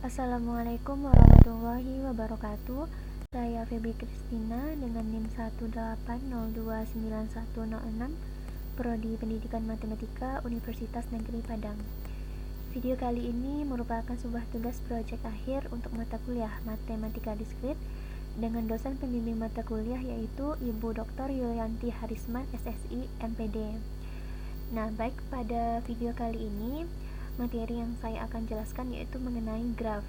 Assalamualaikum warahmatullahi wabarakatuh. Saya Feby Kristina dengan NIM 180291006, Prodi Pendidikan Matematika Universitas Negeri Padang. Video kali ini merupakan sebuah tugas proyek akhir untuk mata kuliah Matematika Diskrit dengan dosen pembimbing mata kuliah yaitu Ibu Dr. Yulianti Harisman, SSI, MPD. Nah, baik, pada video kali ini materi yang saya akan jelaskan yaitu mengenai graf.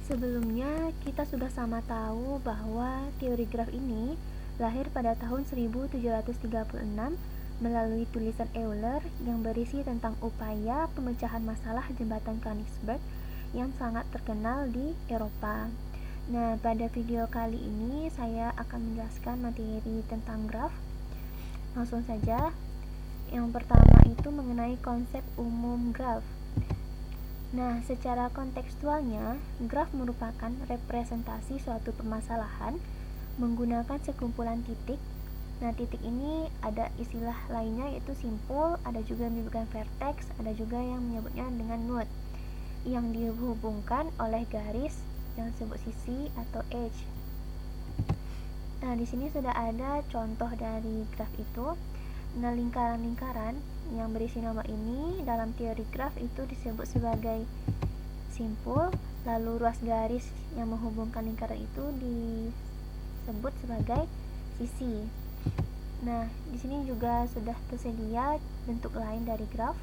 Sebelumnya kita sudah sama tahu bahwa teori graf ini lahir pada tahun 1736 melalui tulisan Euler yang berisi tentang upaya pemecahan masalah jembatan Königsberg yang sangat terkenal di Eropa. Nah, pada video kali ini saya akan menjelaskan materi tentang graf. Langsung saja. Yang pertama itu mengenai konsep umum graf. Nah, secara kontekstualnya, graf merupakan representasi suatu permasalahan menggunakan sekumpulan titik. Nah, titik ini ada istilah lainnya yaitu simpul, ada juga yang menyebutkan vertex, ada juga yang menyebutnya dengan node yang dihubungkan oleh garis yang disebut sisi atau edge. Nah, di sini sudah ada contoh dari graf itu. Nah, lingkaran-lingkaran yang berisi nama ini dalam teori graf itu disebut sebagai simpul, lalu ruas garis yang menghubungkan lingkaran itu disebut sebagai sisi. Nah, di sini juga sudah tersedia bentuk lain dari graf.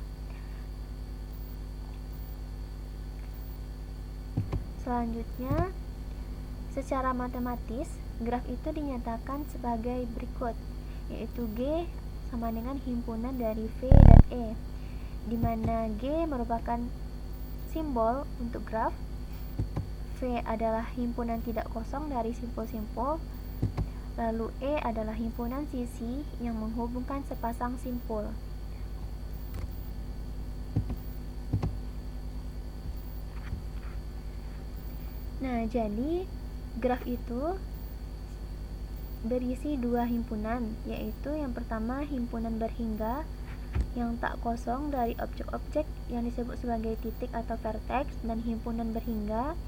Selanjutnya, secara matematis, graf itu dinyatakan sebagai berikut, yaitu G sama dengan himpunan dari V dan E, di mana G merupakan simbol untuk graf, V adalah himpunan tidak kosong dari simpul-simpul, lalu E adalah himpunan sisi yang menghubungkan sepasang simpul. Nah, jadi graf itu berisi dua himpunan, yaitu yang pertama himpunan berhingga yang tak kosong dari objek-objek yang disebut sebagai titik atau vertex, dan himpunan berhingga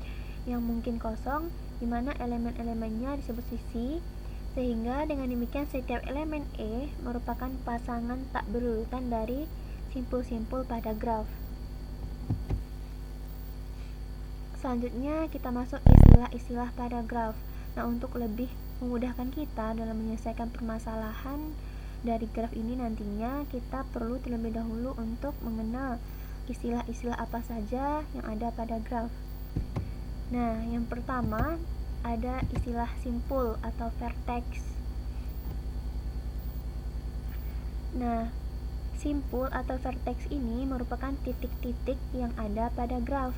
yang mungkin kosong di mana elemen-elemennya disebut sisi, sehingga dengan demikian setiap elemen E merupakan pasangan tak berurutan dari simpul-simpul pada graf. Selanjutnya kita masuk istilah-istilah pada graf. Nah, untuk lebih memudahkan kita dalam menyelesaikan permasalahan dari graf ini nantinya kita perlu terlebih dahulu untuk mengenal istilah-istilah apa saja yang ada pada graf. Nah, yang pertama ada istilah simpul atau vertex. Nah, simpul atau vertex ini merupakan titik-titik yang ada pada graf.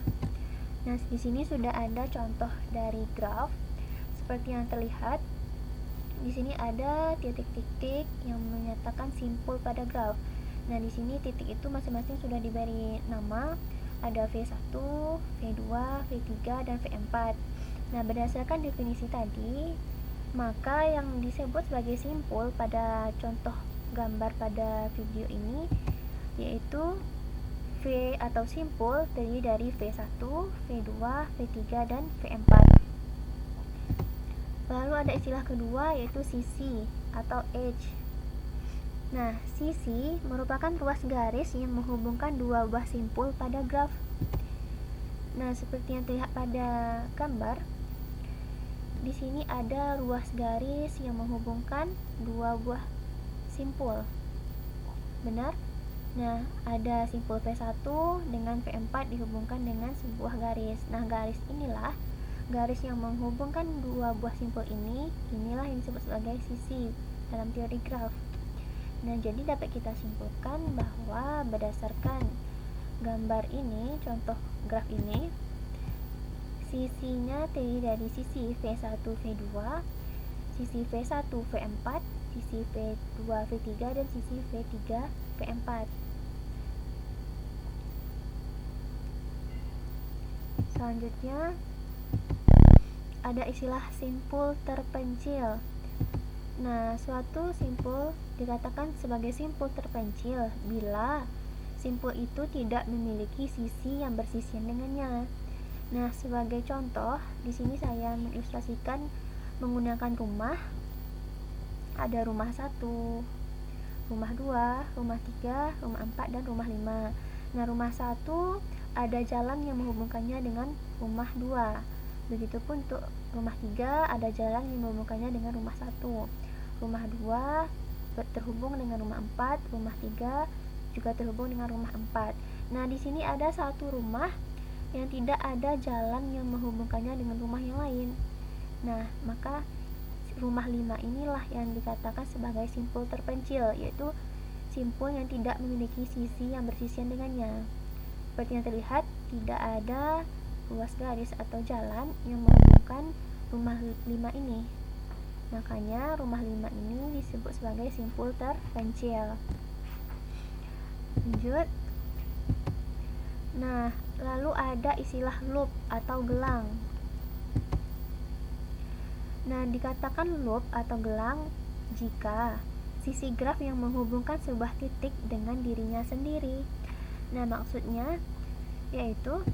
Nah, di sini sudah ada contoh dari graf seperti yang terlihat. Di sini ada titik-titik yang menyatakan simpul pada graf. Nah, di sini titik itu masing-masing sudah diberi nama. Ada V1, V2, V3, dan V4. Nah, berdasarkan definisi tadi, maka yang disebut sebagai simpul pada contoh gambar pada video ini yaitu V atau simpul terdiri dari V1, V2, V3, dan V4. Lalu ada istilah kedua yaitu sisi atau edge. Nah, sisi merupakan ruas garis yang menghubungkan dua buah simpul pada graf. Nah, seperti yang terlihat pada gambar, di sini ada ruas garis yang menghubungkan dua buah simpul. Benar? Nah, ada simpul V1 dengan V4 dihubungkan dengan sebuah garis. Nah, garis inilah garis yang menghubungkan dua buah simpul ini, inilah yang disebut sebagai sisi dalam teori graf. Nah, jadi dapat kita simpulkan bahwa berdasarkan gambar ini, contoh graf ini, sisinya terdiri dari sisi V1, V2, sisi V1, V4, sisi V2, V3, dan sisi V3, V4. Selanjutnya ada istilah simpul terpencil. Nah, suatu simpul dikatakan sebagai simpul terpencil bila simpul itu tidak memiliki sisi yang bersisian dengannya. Nah, sebagai contoh, di sini saya mengilustrasikan menggunakan rumah. Ada rumah 1, rumah 2, rumah 3, rumah 4, dan rumah 5. Nah, rumah 1 ada jalan yang menghubungkannya dengan rumah 2. Begitupun untuk rumah 3 ada jalan yang menghubungkannya dengan rumah 1. Rumah 2 terhubung dengan rumah 4, rumah 3 juga terhubung dengan rumah 4. Nah, di sini ada satu rumah yang tidak ada jalan yang menghubungkannya dengan rumah yang lain. Nah, maka rumah 5 inilah yang dikatakan sebagai simpul terpencil, yaitu simpul yang tidak memiliki sisi yang bersisian dengannya. Seperti yang terlihat, tidak ada ruas garis atau jalan yang menghubungkan rumah 5 ini. Makanya rumah 5 ini disebut sebagai simpul terpencil. Lanjut. Nah, lalu ada istilah loop atau gelang. Nah, dikatakan loop atau gelang jika sisi graf yang menghubungkan sebuah titik dengan dirinya sendiri. Nah, maksudnya yaitu,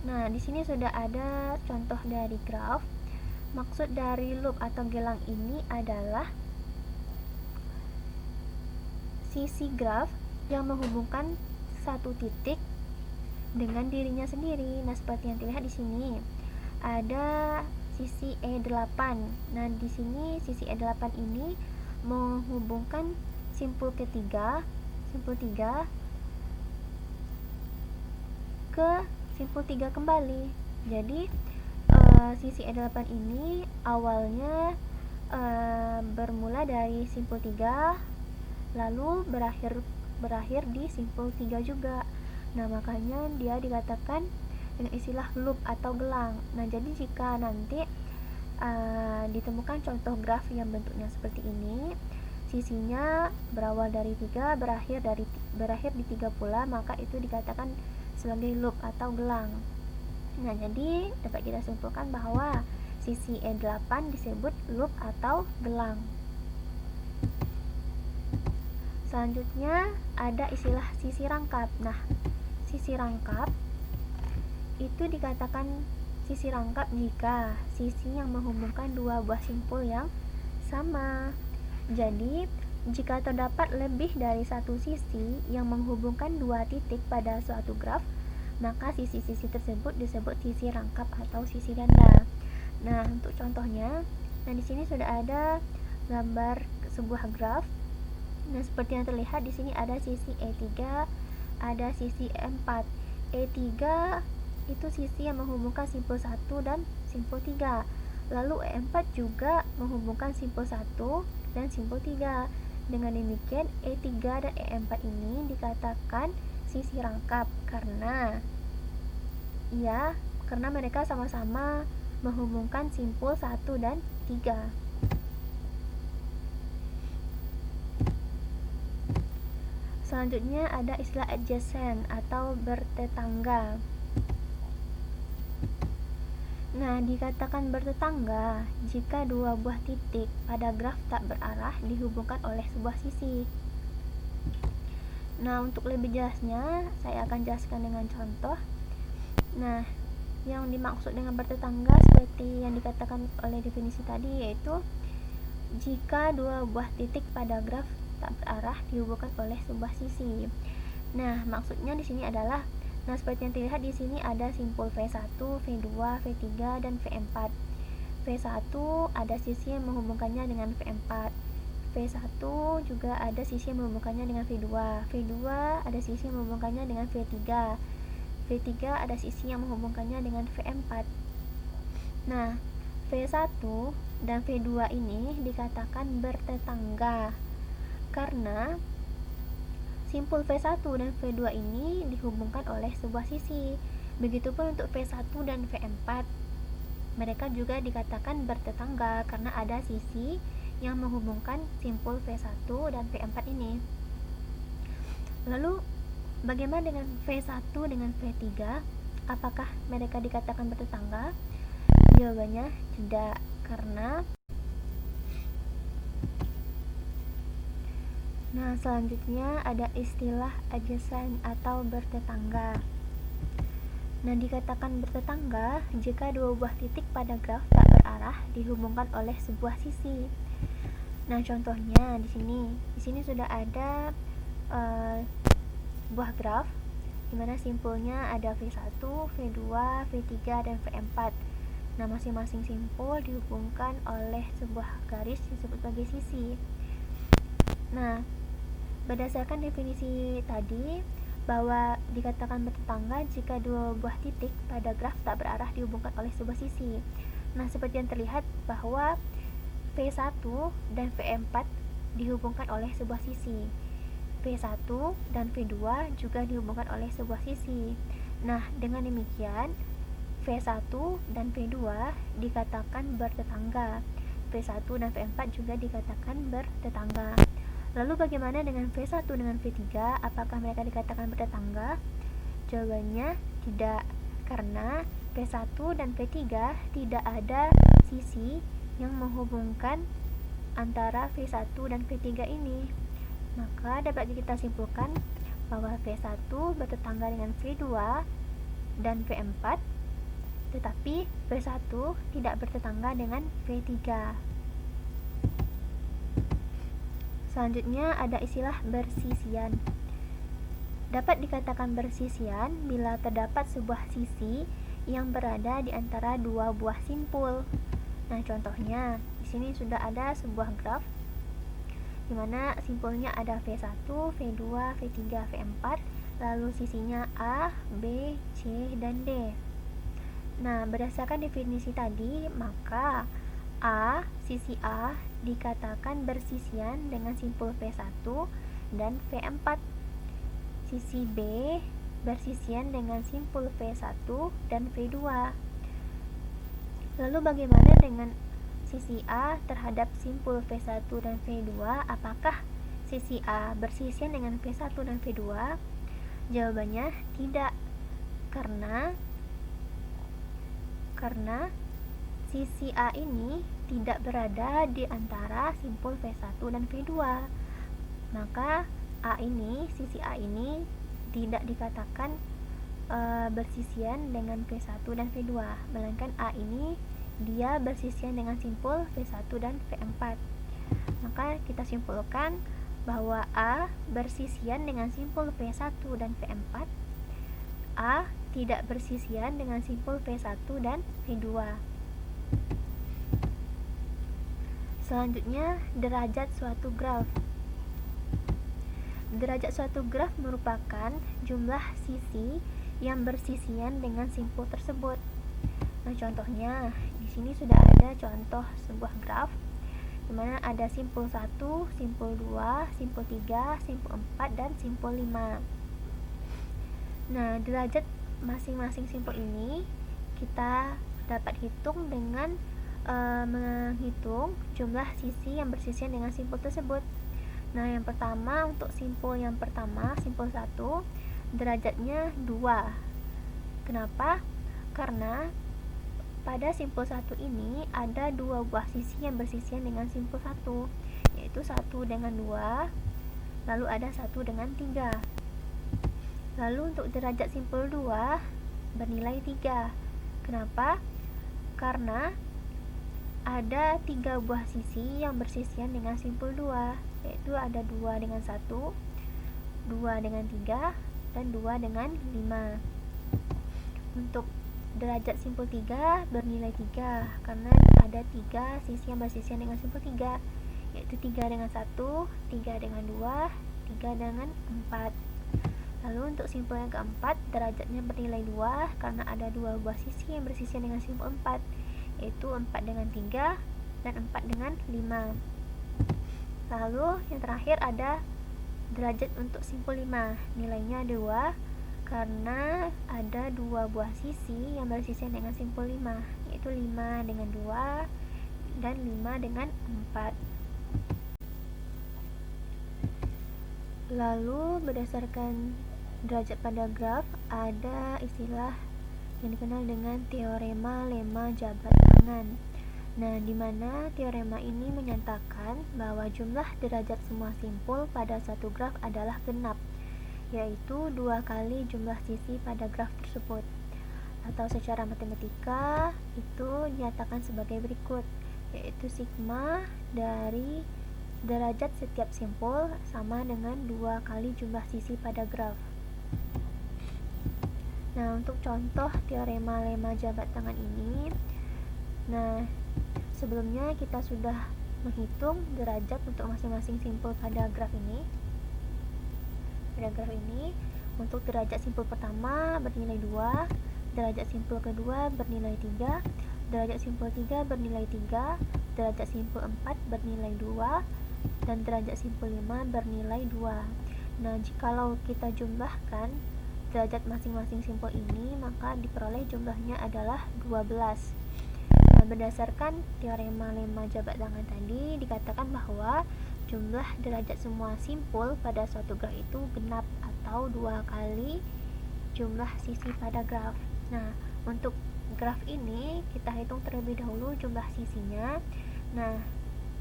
nah di sini sudah ada contoh dari graf. Maksud dari loop atau gelang ini adalah sisi graf yang menghubungkan satu titik dengan dirinya sendiri. Nah, seperti yang terlihat di sini ada sisi E8. Nah, di sini sisi E8 ini menghubungkan simpul ketiga, simpul 3 ke simpul 3 kembali. Jadi sisi E8 ini awalnya bermula dari simpul 3 lalu berakhir di simpul 3 juga. Nah, makanya dia dikatakan dengan istilah loop atau gelang. Nah, jadi jika nanti ditemukan contoh graf yang bentuknya seperti ini, sisinya berawal dari 3, berakhir di 3 pula, maka itu dikatakan sebagai loop atau gelang. Nah, jadi dapat kita simpulkan bahwa sisi E8 disebut loop atau gelang. Selanjutnya ada istilah sisi rangkap. Nah, sisi rangkap itu dikatakan sisi rangkap jika sisi yang menghubungkan dua buah simpul yang sama. Jadi, jika terdapat lebih dari satu sisi yang menghubungkan dua titik pada suatu graf, maka sisi-sisi tersebut disebut sisi rangkap atau sisi ganda. Nah, untuk contohnya, nah di sini sudah ada gambar sebuah graf. Nah, seperti yang terlihat di sini ada sisi E3, ada sisi E4. E3 itu sisi yang menghubungkan simpul 1 dan simpul 3. Lalu E4 juga menghubungkan simpul 1 dan simpul 3. Dengan demikian, E3 dan E4 ini dikatakan sisi rangkap karena mereka sama-sama menghubungkan simpul 1 dan 3. Selanjutnya ada istilah adjacent atau bertetangga. Nah, dikatakan bertetangga jika dua buah titik pada graf tak berarah dihubungkan oleh sebuah sisi. Nah, untuk lebih jelasnya, saya akan jelaskan dengan contoh. Nah, yang dimaksud dengan bertetangga seperti yang dikatakan oleh definisi tadi, yaitu jika dua buah titik pada graf tak berarah dihubungkan oleh sebuah sisi. Nah, maksudnya di sini adalah, nah seperti yang terlihat di sini ada simpul V1, V2, V3, dan V4. V1 ada sisi yang menghubungkannya dengan V4. V1 juga ada sisi yang menghubungkannya dengan V2. V2 ada sisi yang menghubungkannya dengan V3. V3 ada sisi yang menghubungkannya dengan V4. Nah, V1 dan V2 ini dikatakan bertetangga karena simpul V1 dan V2 ini dihubungkan oleh sebuah sisi. Begitupun untuk V1 dan V4. Mereka juga dikatakan bertetangga karena ada sisi yang menghubungkan simpul V1 dan V4 ini. Lalu, bagaimana dengan V1 dengan V3? Apakah mereka dikatakan bertetangga? Jawabannya tidak, karena Nah, selanjutnya ada istilah adjacent atau bertetangga. Nah, dikatakan bertetangga jika dua buah titik pada graf tak berarah dihubungkan oleh sebuah sisi. Nah, contohnya di sini sudah ada buah graf di mana simpulnya ada V1, V2, V3, dan V4. Nah, masing-masing simpul dihubungkan oleh sebuah garis disebut sebagai sisi. Nah, berdasarkan definisi tadi, bahwa dikatakan bertetangga jika dua buah titik pada graf tak berarah dihubungkan oleh sebuah sisi. Nah, seperti yang terlihat bahwa V1 dan V4 dihubungkan oleh sebuah sisi. V1 dan V2 juga dihubungkan oleh sebuah sisi. Nah, dengan demikian V1 dan V2 dikatakan bertetangga. V1 dan V4 juga dikatakan bertetangga. Lalu bagaimana dengan V1 dengan V3? Apakah mereka dikatakan bertetangga? Jawabannya tidak, karena V1 dan V3 tidak ada sisi yang menghubungkan antara V1 dan V3 ini. Maka dapat kita simpulkan bahwa V1 bertetangga dengan V2 dan V4, tetapi V1 tidak bertetangga dengan V3. Selanjutnya ada istilah bersisian. Dapat dikatakan bersisian bila terdapat sebuah sisi yang berada di antara dua buah simpul. Nah, contohnya di sini sudah ada sebuah graf di mana simpulnya ada V1, V2, V3, V4, lalu sisinya A, B, C, dan D. Nah, berdasarkan definisi tadi, maka sisi A dikatakan bersisian dengan simpul V1 dan V4. Sisi B bersisian dengan simpul V1 dan V2. Lalu bagaimana dengan sisi A terhadap simpul V1 dan V2? Apakah sisi A bersisian dengan V1 dan V2? Jawabannya tidak, karena sisi A ini tidak berada di antara simpul V1 dan V2. Maka sisi A ini tidak dikatakan bersisian dengan V1 dan V2, melainkan A ini dia bersisian dengan simpul V1 dan V4. Maka kita simpulkan bahwa A bersisian dengan simpul V1 dan V4. A tidak bersisian dengan simpul V1 dan V2. Selanjutnya, derajat suatu graf. Derajat suatu graf merupakan jumlah sisi yang bersisian dengan simpul tersebut. Nah, contohnya di sini sudah ada contoh sebuah graf di mana ada simpul 1, simpul 2, simpul 3, simpul 4, dan simpul 5. Nah, derajat masing-masing simpul ini kita dapat hitung dengan menghitung jumlah sisi yang bersisian dengan simpul tersebut. Nah, yang pertama, untuk simpul yang pertama, simpul 1, derajatnya 2. Kenapa? Karena pada simpul 1 ini ada dua buah sisi yang bersisian dengan simpul 1, yaitu 1 dengan 2, lalu ada 1 dengan 3. Lalu untuk derajat simpul 2 bernilai 3. Kenapa? Karena ada 3 buah sisi yang bersisian dengan simpul 2, yaitu ada 2 dengan 1, 2 dengan 3, dan 2 dengan 5. Untuk derajat simpul 3 bernilai 3 karena ada 3 sisi yang bersisian dengan simpul 3, yaitu 3 dengan 1, 3 dengan 2, 3 dengan 4. Lalu untuk simpul yang keempat, derajatnya bernilai 2 karena ada 2 buah sisi yang bersisian dengan simpul 4, yaitu 4 dengan 3 dan 4 dengan 5. Lalu yang terakhir ada derajat untuk simpul 5, nilainya 2 karena ada 2 buah sisi yang bersisian dengan simpul 5, yaitu 5 dengan 2 dan 5 dengan 4. Lalu berdasarkan derajat pada graf ada istilah yang dikenal dengan teorema lemma jabat tangan. Nah, di mana teorema ini menyatakan bahwa jumlah derajat semua simpul pada suatu graf adalah genap, yaitu 2 kali jumlah sisi pada graf tersebut. Atau secara matematika itu dinyatakan sebagai berikut, yaitu sigma dari derajat setiap simpul sama dengan 2 kali jumlah sisi pada graf. Nah, untuk contoh teorema lemma jabat tangan ini, nah sebelumnya kita sudah menghitung derajat untuk masing-masing simpul pada graf ini. Pada graf ini, untuk derajat simpul pertama bernilai 2, derajat simpul kedua bernilai 3, derajat simpul 3 bernilai 3, derajat simpul 4 bernilai 2, dan derajat simpul 5 bernilai 2. Nah, jikalau kita jumlahkan derajat masing-masing simpul ini, maka diperoleh jumlahnya adalah 12. Nah, berdasarkan teorema lemma jabat tangan tadi, dikatakan bahwa jumlah derajat semua simpul pada suatu graf itu genap atau 2 kali jumlah sisi pada graf. Nah, untuk graf ini kita hitung terlebih dahulu jumlah sisinya. Nah,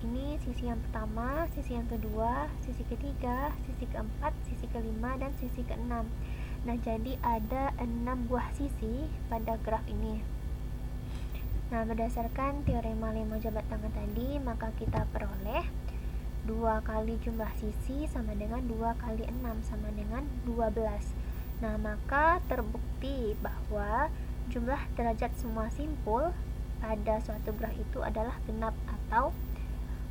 ini sisi yang pertama, sisi yang kedua, sisi ketiga, sisi keempat, sisi kelima, dan sisi keenam. Nah, jadi ada 6 buah sisi pada graf ini. Nah, berdasarkan teorema lemma jabat tangan tadi, maka kita peroleh 2 kali jumlah sisi sama dengan 2 kali 6 sama dengan 12. Nah, maka terbukti bahwa jumlah derajat semua simpul pada suatu graf itu adalah genap atau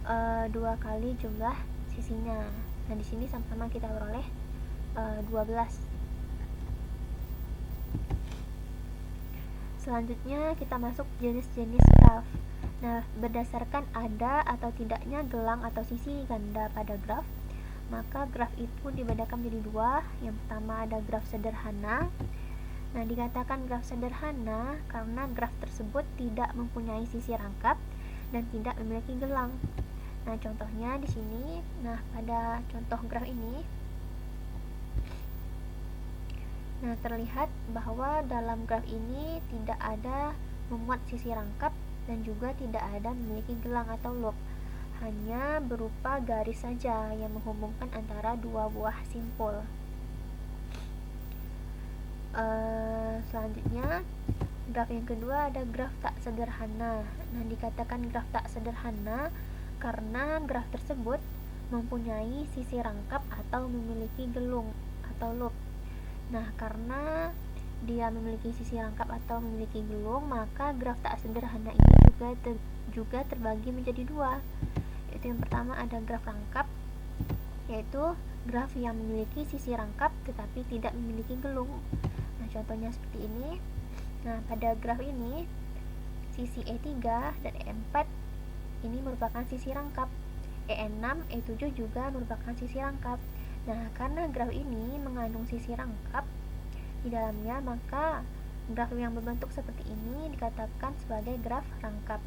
2 kali jumlah sisinya. Nah, di sini sama-sama kita peroleh 12. Selanjutnya kita masuk jenis-jenis graf. Nah, berdasarkan ada atau tidaknya gelang atau sisi ganda pada graf, maka graf itu dibedakan menjadi 2. Yang pertama ada graf sederhana. Nah, dikatakan graf sederhana karena graf tersebut tidak mempunyai sisi rangkap dan tidak memiliki gelang. Nah, contohnya di sini. Nah, pada contoh graf ini, nah, terlihat bahwa dalam graf ini tidak ada memuat sisi rangkap dan juga tidak ada memiliki gelang atau loop, hanya berupa garis saja yang menghubungkan antara 2 buah simpul. Selanjutnya, graf yang kedua ada graf tak sederhana. Nah, dikatakan graf tak sederhana karena graf tersebut mempunyai sisi rangkap atau memiliki gelung atau loop. Nah, karena dia memiliki sisi rangkap atau memiliki gelung, maka graf tak sederhana ini juga terbagi menjadi 2. Yaitu yang pertama ada graf rangkap, yaitu graf yang memiliki sisi rangkap tetapi tidak memiliki gelung. Nah, contohnya seperti ini. Nah, pada graf ini sisi E3 dan E4 ini merupakan sisi rangkap. E6, E7 juga merupakan sisi rangkap. Nah, karena graf ini mengandung sisi rangkap di dalamnya, maka graf yang berbentuk seperti ini dikatakan sebagai graf rangkap.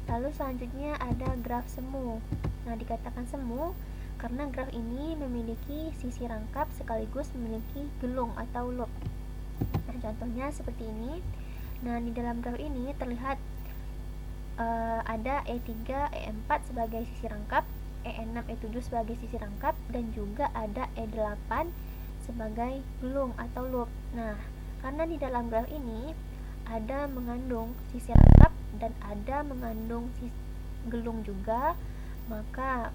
Lalu selanjutnya ada graf semu. Nah, dikatakan semu karena graf ini memiliki sisi rangkap sekaligus memiliki gelung atau loop. Nah, contohnya seperti ini. Nah, di dalam graf ini terlihat ada E3, E4 sebagai sisi rangkap, E6, E7 sebagai sisi rangkap, dan juga ada E8 sebagai gelung atau loop. Nah, karena di dalam graf ini ada mengandung sisi rangkap dan ada mengandung gelung juga, maka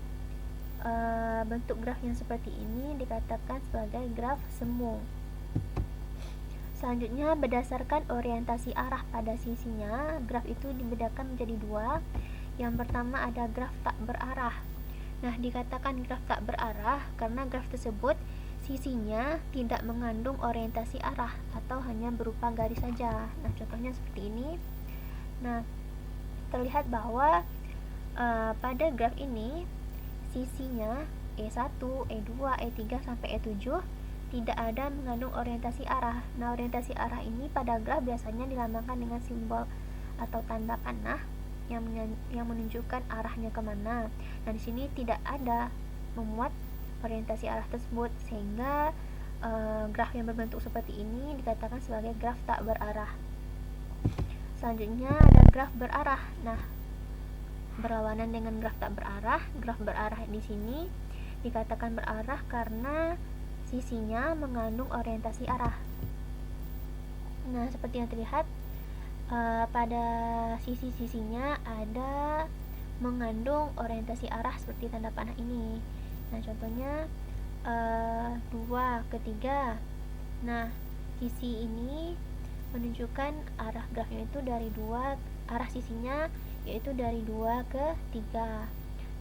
bentuk graf yang seperti ini dikatakan sebagai graf semu. Selanjutnya, berdasarkan orientasi arah pada sisinya, graf itu dibedakan menjadi 2. Yang pertama ada graf tak berarah. Nah, dikatakan graf tak berarah karena graf tersebut sisinya tidak mengandung orientasi arah atau hanya berupa garis saja. Nah, contohnya seperti ini. Nah, terlihat bahwa pada graf ini sisinya E1, E2, E3 sampai E7 tidak ada mengandung orientasi arah. Nah, orientasi arah ini pada graf biasanya dilambangkan dengan simbol atau tanda panah yang menunjukkan arahnya kemana. Nah, di sini tidak ada memuat orientasi arah tersebut, sehingga graf yang berbentuk seperti ini dikatakan sebagai graf tak berarah. Selanjutnya ada graf berarah. Nah, berlawanan dengan graf tak berarah. Graf berarah di sini dikatakan berarah karena sisinya mengandung orientasi arah. Nah, seperti yang terlihat pada sisi-sisinya ada mengandung orientasi arah seperti tanda panah ini. Nah, contohnya 2 ke 3. Nah, sisi ini menunjukkan arah grafnya itu dari 2, arah sisinya yaitu dari 2 ke 3.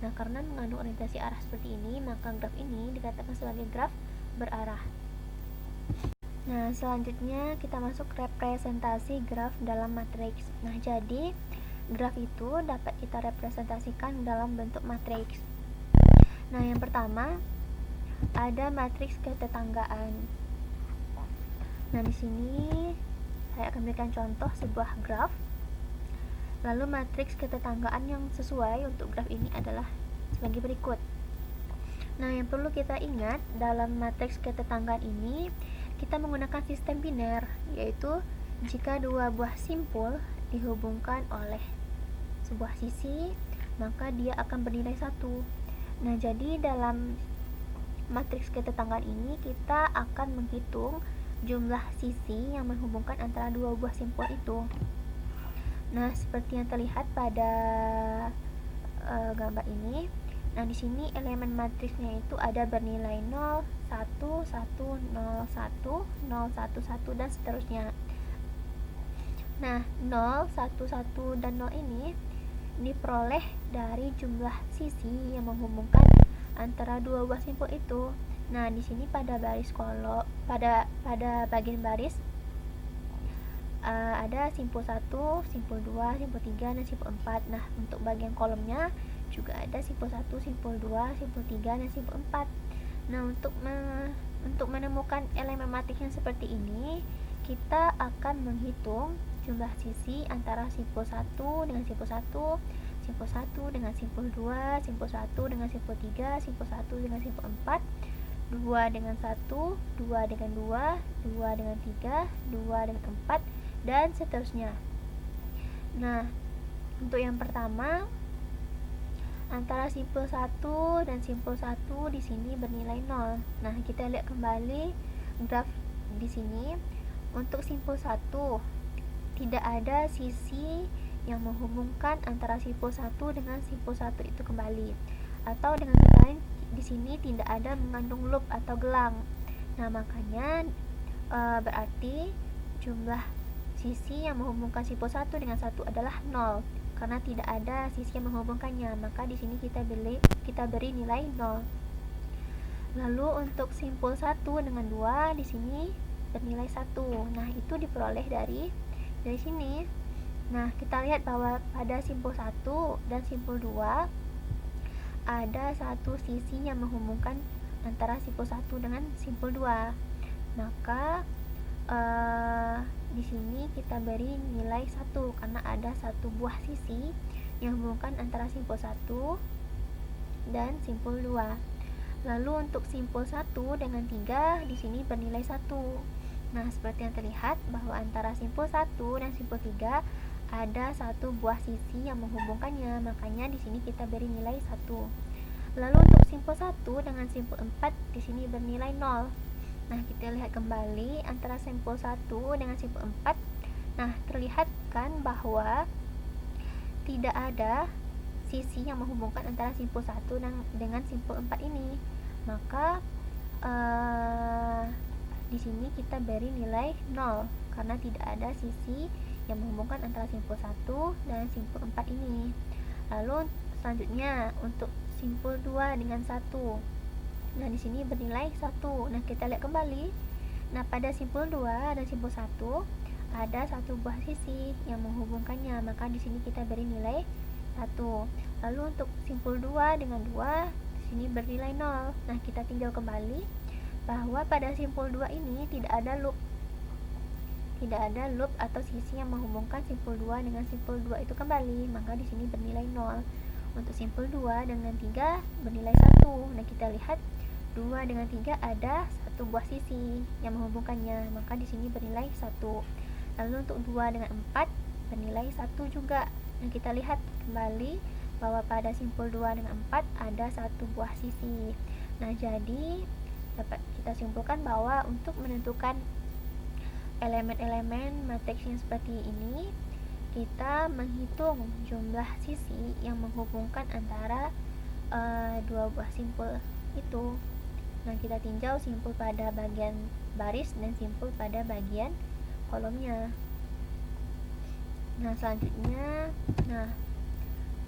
Nah, karena mengandung orientasi arah seperti ini, maka graf ini dikatakan sebagai graf berarah. Nah, selanjutnya kita masuk representasi graf dalam matriks. Nah, jadi graf itu dapat kita representasikan dalam bentuk matriks. Nah, yang pertama ada matriks ketetanggaan. Nah, di sini saya akan berikan contoh sebuah graf. Lalu matriks ketetanggaan yang sesuai untuk graf ini adalah sebagai berikut. Nah, yang perlu kita ingat dalam matriks ketetanggaan ini kita menggunakan sistem biner, yaitu jika dua buah simpul dihubungkan oleh sebuah sisi, maka dia akan bernilai 1. Nah, jadi dalam matriks ketetanggaan ini kita akan menghitung jumlah sisi yang menghubungkan antara dua buah simpul itu. Nah, seperti yang terlihat pada gambar ini. Nah, di sini elemen matriksnya itu ada bernilai 0, 1, 1, 0, 1, 0, 1, 1 dan seterusnya. Nah, 0, 1, 1 dan 0 ini diperoleh dari jumlah sisi yang menghubungkan antara dua buah simpul itu. Nah, di sini pada baris pada bagian baris ada simpul 1, simpul 2, simpul 3 dan simpul 4. Nah, untuk bagian kolomnya juga ada simpul 1, simpul 2, simpul 3 dan simpul 4. Nah, untuk menemukan elemen matriks yang seperti ini, kita akan menghitung jumlah sisi antara simpul 1 dengan simpul 1, simpul 1 dengan simpul 2, simpul 1 dengan simpul 3, simpul 1 dengan simpul 4, 2 dengan 1, 2 dengan 2, 2 dengan 3, 2 dengan 4 dan seterusnya. Nah, untuk yang pertama antara simpul 1 dan simpul 1 di sini bernilai 0. Nah, kita lihat kembali graf di sini. Untuk simpul 1 tidak ada sisi yang menghubungkan antara simpul 1 dengan simpul 1 itu kembali. Atau dengan kata lain, di sini tidak ada mengandung loop atau gelang. Nah, makanya berarti jumlah sisi yang menghubungkan simpul 1 dengan 1 adalah 0 karena tidak ada sisi yang menghubungkannya. Maka di sini kita beri nilai 0. Lalu untuk simpul 1 dengan 2 di sini bernilai 1. Nah, itu diperoleh dari sini. Nah, kita lihat bahwa pada simpul 1 dan simpul 2 ada satu sisi yang menghubungkan antara simpul 1 dengan simpul 2. Maka di sini kita beri nilai 1 karena ada satu buah sisi yang menghubungkan antara simpul 1 dan simpul 2. Lalu untuk simpul 1 dengan 3 di sini bernilai 1. Nah, seperti yang terlihat bahwa antara simpul 1 dan simpul 3 ada satu buah sisi yang menghubungkannya, makanya di sini kita beri nilai 1. Lalu untuk simpul 1 dengan simpul 4 di sini bernilai 0. Nah, kita lihat kembali antara simpul 1 dengan simpul 4. Nah, terlihat kan bahwa tidak ada sisi yang menghubungkan antara simpul 1 dengan simpul 4 ini. Maka di sini kita beri nilai 0 karena tidak ada sisi yang menghubungkan antara simpul 1 dan simpul 4 ini. Lalu selanjutnya untuk simpul 2 dengan 1. Nah, di sini bernilai 1. Nah, kita lihat kembali. Nah, pada simpul 2 dan simpul 1 ada satu buah sisi yang menghubungkannya, maka di sini kita beri nilai 1. Lalu untuk simpul 2 dengan 2 di sini bernilai 0. Nah, kita tinjau kembali bahwa pada simpul 2 ini tidak ada loop. Tidak ada loop atau sisi yang menghubungkan simpul 2 dengan simpul 2 itu kembali, maka di sini bernilai 0. Untuk simpul 2 dengan 3 bernilai 1. Nah, kita lihat 2 dengan 3 ada satu buah sisi yang menghubungkannya, maka di sini bernilai 1. Lalu untuk 2 dengan 4 bernilai 1 juga. Nah, kita lihat kembali bahwa pada simpul 2 dengan 4 ada satu buah sisi. Nah, jadi dapat kita simpulkan bahwa untuk menentukan elemen-elemen matriks yang seperti ini, kita menghitung jumlah sisi yang menghubungkan antara dua buah simpul itu. Nah, kita tinjau simpul pada bagian baris dan simpul pada bagian kolomnya. Nah, selanjutnya,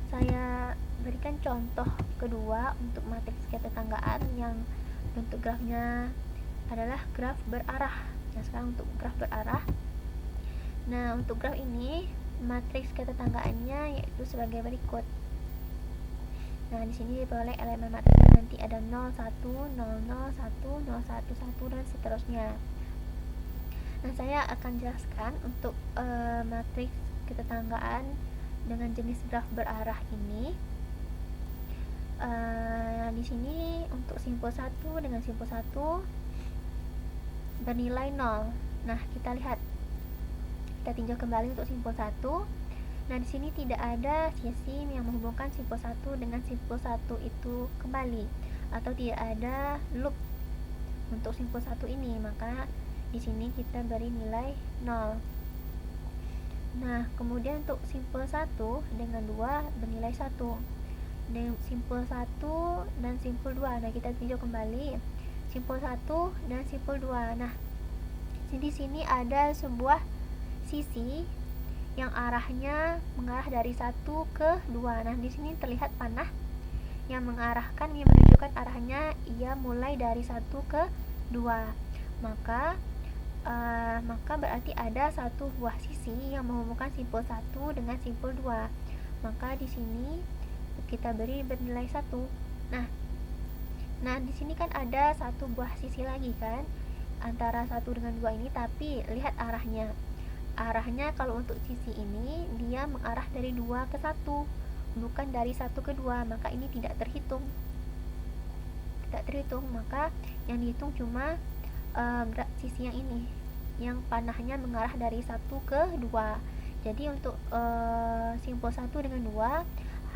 saya berikan contoh kedua untuk matriks ketetanggaan yang bentuk grafnya adalah graf berarah. Nah, sekarang untuk graf berarah. Nah, untuk graf ini matriks ketetanggaannya yaitu sebagai berikut. Nah, di sini diperoleh elemen matriksnya nanti ada 0, 1, 0, 0, 1, 0, 1, 1 dan seterusnya. Nah, saya akan jelaskan untuk matriks ketetanggaan dengan jenis graf berarah ini. Di sini untuk simpul 1 dengan simpul 1 bernilai 0. Nah, kita lihat. Kita tinjau kembali untuk simpul 1. Nah, di sini tidak ada sisi yang menghubungkan simpul 1 dengan simpul 1 itu kembali, atau tidak ada loop untuk simpul 1 ini, maka di sini kita beri nilai 0. Nah, kemudian untuk simpul 1 dengan 2 bernilai 1. Dengan simpul 1 dan simpul 2. Nah, kita tinjau kembali simpul 1 dan simpul 2. Nah, di sini ada sebuah sisi yang arahnya mengarah dari 1 ke 2. Nah, di sini terlihat panah yang menunjukkan arahnya ia mulai dari 1 ke 2. Maka berarti ada satu buah sisi yang menghubungkan simpul 1 dengan simpul 2. Maka di sini kita beri bernilai 1. Nah, di sini kan ada satu buah sisi lagi kan antara 1 dengan 2 ini, tapi lihat arahnya. Arahnya kalau untuk sisi ini dia mengarah dari 2 ke 1, bukan dari 1 ke 2, maka ini tidak terhitung. Maka yang dihitung cuma sisi yang ini, yang panahnya mengarah dari 1 ke 2. Jadi untuk simpul 1 dengan 2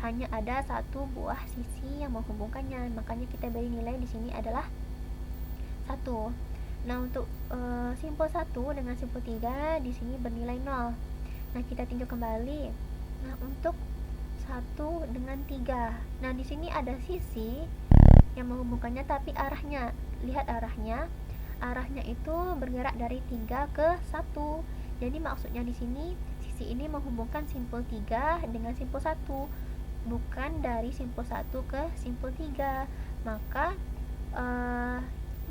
hanya ada satu buah sisi yang menghubungkannya, makanya kita beri nilai di sini adalah 1. Nah, untuk simpul 1 dengan simpul 3 di sini bernilai 0. Nah, kita tinjau kembali. Nah, untuk 1 dengan 3. Nah, di sini ada sisi yang menghubungkannya, tapi arahnya, lihat arahnya. Arahnya itu bergerak dari 3 ke 1. Jadi maksudnya di sini sisi ini menghubungkan simpul 3 dengan simpul 1, bukan dari simpul 1 ke simpul 3.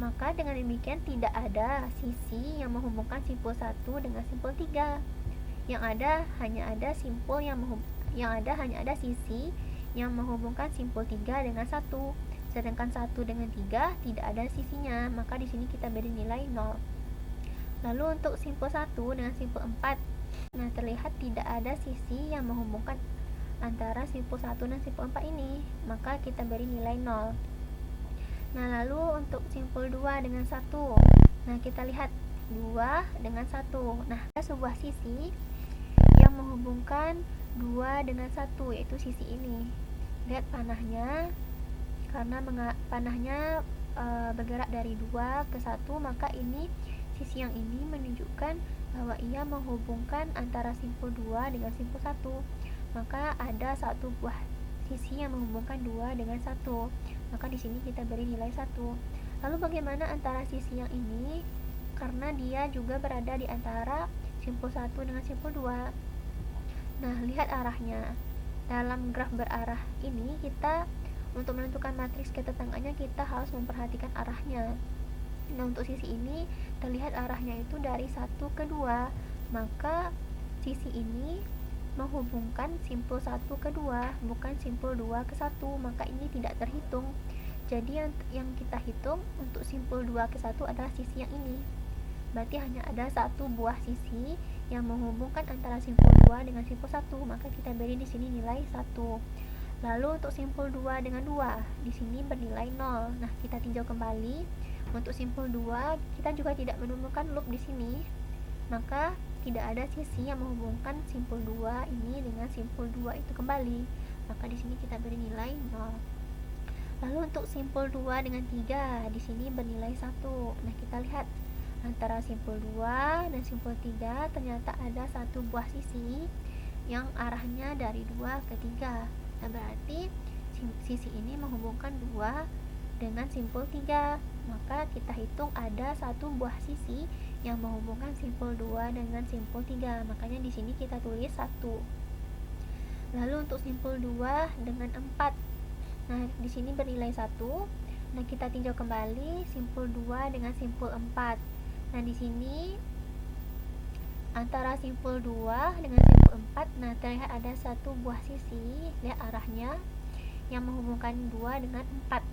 Maka dengan demikian tidak ada sisi yang menghubungkan simpul 1 dengan simpul 3. Yang ada hanya ada sisi yang menghubungkan simpul 3 dengan 1. Sedangkan 1 dengan 3 tidak ada sisinya, maka di sini kita beri nilai 0. Lalu untuk simpul 1 dengan simpul 4. Nah, terlihat tidak ada sisi yang menghubungkan antara simpul 1 dan simpul 4 ini, maka kita beri nilai 0. Nah, lalu untuk simpul 2 dengan 1. Nah, kita lihat 2 dengan 1. Nah, ada sebuah sisi yang menghubungkan 2 dengan 1, yaitu sisi ini. Lihat panahnya, karena panahnya bergerak dari 2 ke 1, maka ini sisi yang ini menunjukkan bahwa ia menghubungkan antara simpul 2 dengan simpul 1. Maka ada satu buah sisi yang menghubungkan 2 dengan 1. Maka di sini kita beri nilai 1. Lalu bagaimana antara sisi yang ini? Karena dia juga berada di antara simpul 1 dengan simpul 2. Nah, lihat arahnya. Dalam graf berarah ini, kita untuk menentukan matriks ketetanggaannya kita harus memperhatikan arahnya. Nah, untuk sisi ini terlihat arahnya itu dari 1 ke 2. Maka sisi ini menghubungkan simpul 1 ke 2, bukan simpul 2 ke 1, maka ini tidak terhitung. Jadi yang kita hitung untuk simpul 2 ke 1 adalah sisi yang ini. Berarti hanya ada satu buah sisi yang menghubungkan antara simpul 2 dengan simpul 1, maka kita beri di sini nilai 1. Lalu untuk simpul 2 dengan 2, di sini bernilai 0. Nah, kita tinjau kembali. Untuk simpul 2 kita juga tidak menemukan loop di sini. Maka tidak ada sisi yang menghubungkan simpul 2 ini dengan simpul 2 itu kembali, maka di sini kita beri nilai 0. Lalu untuk simpul 2 dengan 3 di sini bernilai 1. Nah, kita lihat antara simpul 2 dan simpul 3 ternyata ada satu buah sisi yang arahnya dari 2 ke 3. Nah, berarti sisi ini menghubungkan 2 dengan simpul 3. Maka kita hitung ada satu buah sisi yang menghubungkan simpul 2 dengan simpul 3. Makanya di sini kita tulis 1. Lalu untuk simpul 2 dengan 4. Nah, di sini bernilai 1. Nah, kita tinjau kembali simpul 2 dengan simpul 4. Nah, di sini antara simpul 2 dengan simpul 4, nah terlihat ada satu buah sisi, lihat arahnya, yang menghubungkan 2 dengan 4.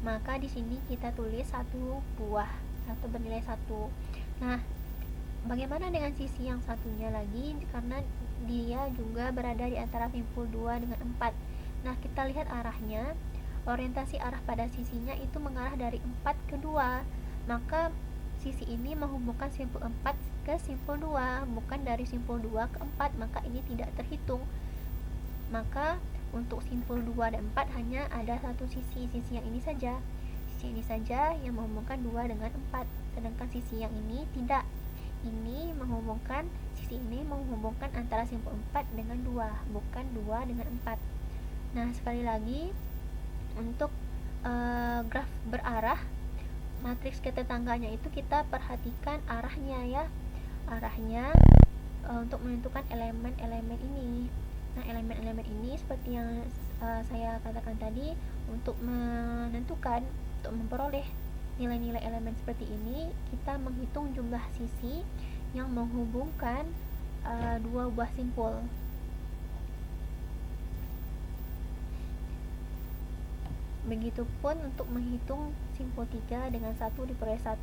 Maka di sini kita tulis satu buah atau bernilai 1. Nah, bagaimana dengan sisi yang satunya lagi, karena dia juga berada di antara simpul 2 dengan 4. Nah, kita lihat arahnya, orientasi arah pada sisinya itu mengarah dari 4 ke 2. Maka sisi ini menghubungkan simpul 4 ke simpul 2, bukan dari simpul 2 ke 4, maka ini tidak terhitung. Maka untuk simpul 2 dan 4 hanya ada satu sisi yang ini saja. Sisi ini saja yang menghubungkan 2 dengan 4, sedangkan sisi yang ini tidak. Ini menghubungkan, sisi ini menghubungkan antara simpul 4 dengan 2, bukan 2 dengan 4. Nah, sekali lagi untuk graf berarah, matriks ketetangganya itu kita perhatikan arahnya ya. Arahnya untuk menentukan elemen-elemen ini. Nah, elemen-elemen ini seperti yang saya katakan tadi, untuk menentukan, untuk memperoleh nilai-nilai elemen seperti ini, kita menghitung jumlah sisi yang menghubungkan dua buah simpul. Begitupun untuk menghitung simpul 3 dengan 1 diperoleh 1,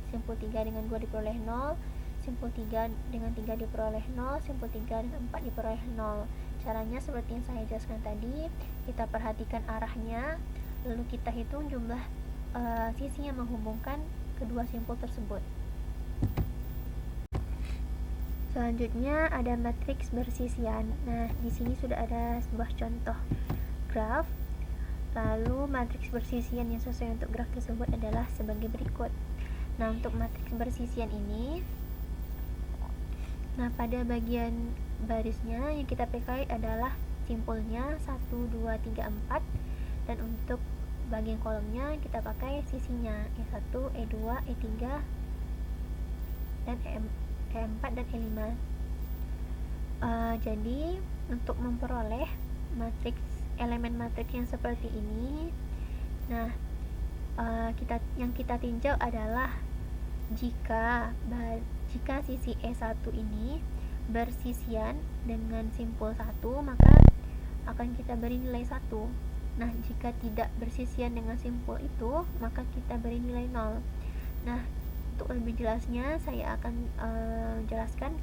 simpul 3 dengan 2 diperoleh 0, simpul 3 dengan 3 diperoleh 0, simpul 3 dengan 4 diperoleh 0. Caranya seperti yang saya jelaskan tadi, kita perhatikan arahnya, lalu kita hitung jumlah sisi yang menghubungkan kedua simpul tersebut. Selanjutnya ada matriks bersisian. Nah, di sini sudah ada sebuah contoh graf. Lalu matriks bersisian yang sesuai untuk graf tersebut adalah sebagai berikut. Nah, untuk matriks bersisian ini, nah pada bagian barisnya yang kita pakai adalah simpulnya 1, 2, 3, 4, dan untuk bagian kolomnya kita pakai sisinya E1, E2, E3, dan E4 dan E5. Jadi untuk memperoleh elemen matriks yang seperti ini, nah yang kita tinjau adalah jika sisi E1 ini bersisian dengan simpul 1, maka akan kita beri nilai 1. Nah, jika tidak bersisian dengan simpul itu, maka kita beri nilai 0. Nah, untuk lebih jelasnya saya akan jelaskan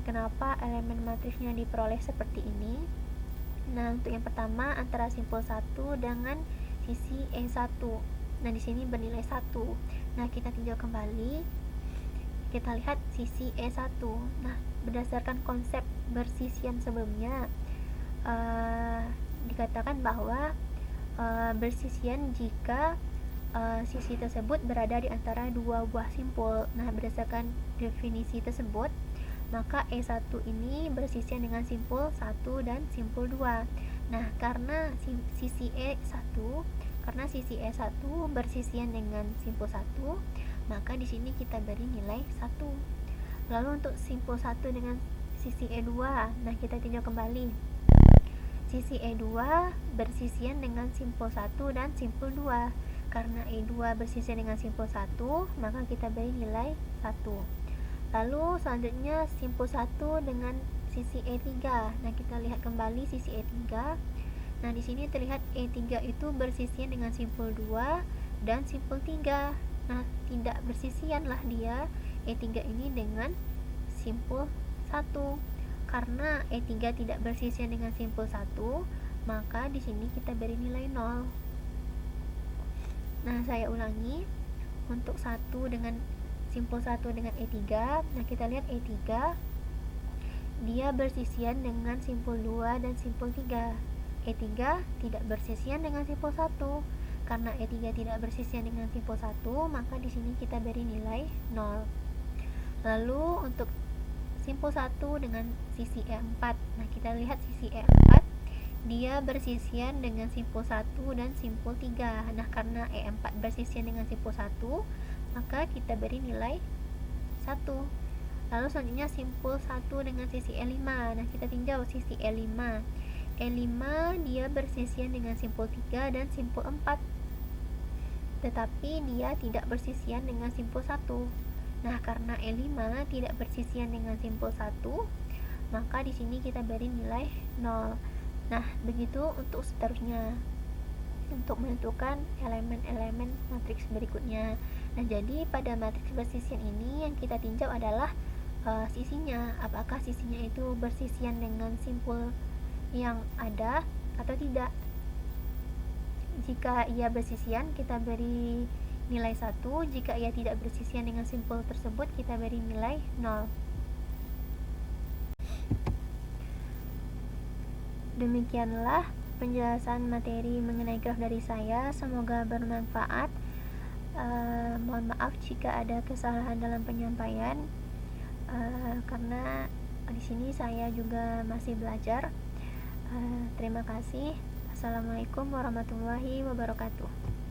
kenapa elemen matriksnya diperoleh seperti ini. Nah, untuk yang pertama antara simpul 1 dengan sisi E1. Nah, di sini bernilai 1. Nah, kita tinjau kembali. Kita lihat sisi E1. Nah, berdasarkan konsep bersisian sebelumnya, dikatakan bahwa bersisian jika sisi tersebut berada di antara dua buah simpul. Nah, berdasarkan definisi tersebut, maka E1 ini bersisian dengan simpul 1 dan simpul 2. Nah, karena sisi E1 bersisian dengan simpul 1, maka di sini kita beri nilai 1. Lalu untuk simpul 1 dengan sisi E2, nah kita tinjau kembali. Sisi E2 bersisian dengan simpul 1 dan simpul 2. Karena E2 bersisian dengan simpul 1, maka kita beri nilai 1. Lalu selanjutnya simpul 1 dengan sisi E3. Nah, kita lihat kembali sisi E3. Nah, di sini terlihat E3 itu bersisian dengan simpul 2 dan simpul 3. Nah, tidak bersisianlah dia E3 ini dengan simpul 1. Karena E3 tidak bersisian dengan simpul 1, maka di sini kita beri nilai 0. Nah, saya ulangi. Untuk 1 dengan simpul 1 dengan E3. Nah, kita lihat E3 dia bersisian dengan simpul 2 dan simpul 3. E3 tidak bersisian dengan simpul 1. Karena E3 tidak bersisian dengan simpul 1, maka di sini kita beri nilai 0. Lalu untuk simpul 1 dengan sisi E4. Nah, kita lihat sisi E4 dia bersisian dengan simpul 1 dan simpul 3. Nah, karena E4 bersisian dengan simpul 1, maka kita beri nilai 1. Lalu selanjutnya simpul 1 dengan sisi E5. Nah, kita tinjau sisi E5. E5 dia bersisian dengan simpul 3 dan simpul 4. Tetapi dia tidak bersisian dengan simpul 1. Nah, karena E5 tidak bersisian dengan simpul 1, maka di sini kita beri nilai 0. Nah, begitu untuk seterusnya untuk menentukan elemen-elemen matriks berikutnya. Nah, jadi pada matriks bersisian ini yang kita tinjau adalah sisinya, apakah sisinya itu bersisian dengan simpul yang ada atau tidak. Jika ia bersisian, kita beri nilai 1. Jika ia tidak bersisian dengan simpul tersebut, kita beri nilai 0. Demikianlah penjelasan materi mengenai graf dari saya. Semoga bermanfaat. Mohon maaf jika ada kesalahan dalam penyampaian, karena di sini saya juga masih belajar. Terima kasih. Assalamualaikum warahmatullahi wabarakatuh.